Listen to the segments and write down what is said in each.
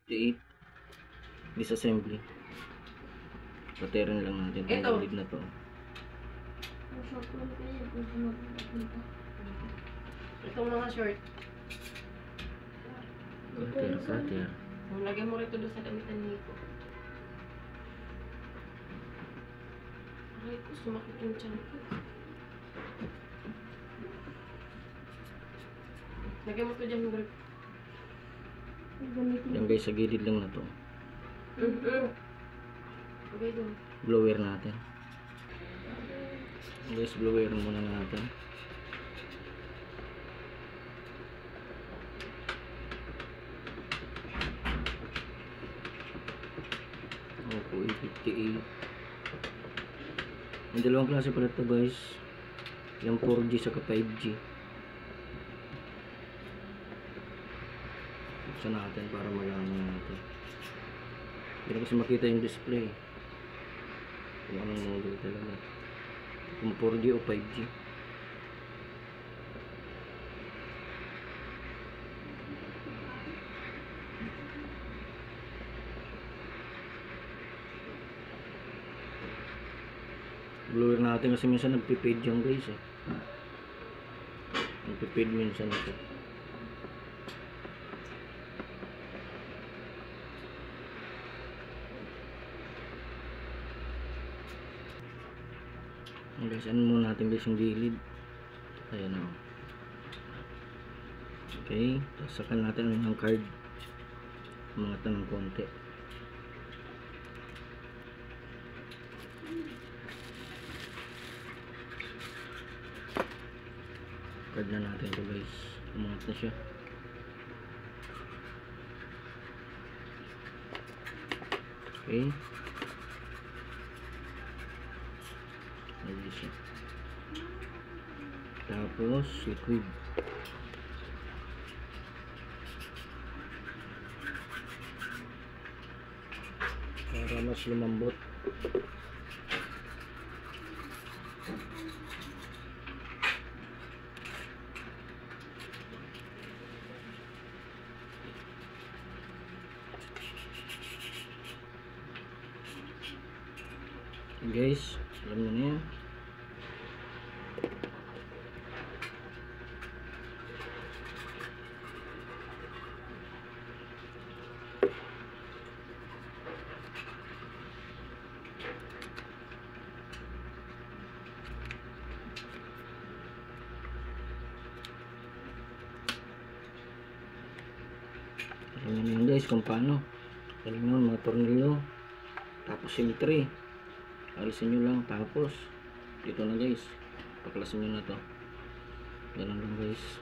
58 disassembly. Paterin lang natin itong gilid na to. Itong mga short. Cutter. Lagyan mo rito doon sa damitan nito. Ay ko, sumakit yung tiyan ko. Lagyan mo ito dyan, grip. Yan guys, sa gilid lang na to. Okay dun. Blower natin. Guys, blower muna natin. Opo, 58. May dalawang klase pala ito guys. Yung 4G saka 5G. Buksan natin para malaman natin. Hindi na kasi makita yung display. Kung anong model talaga. Kung 4G o 5G. Blower natin kasi minsan nagpipade yung guys eh. Nagpipade minsan ito. Guys, ano muna natin guys yung gilid. Ayan o. Okay, tapos saka natin yung card. Mga tanong konti. Card na natin ito guys. Umangat na siya. Okay. Ayan siya. Tapos liquid. Para mas lumambot. Guys, alam mo na yan. Alam mo yun guys kung paano. Alam mo mga tornilyo. Tapos symmetry. Alisin nyo lang. Tapos dito na guys. Paklasin nyo na to. Ganun lang guys.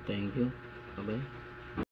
Thank you. Bye bye.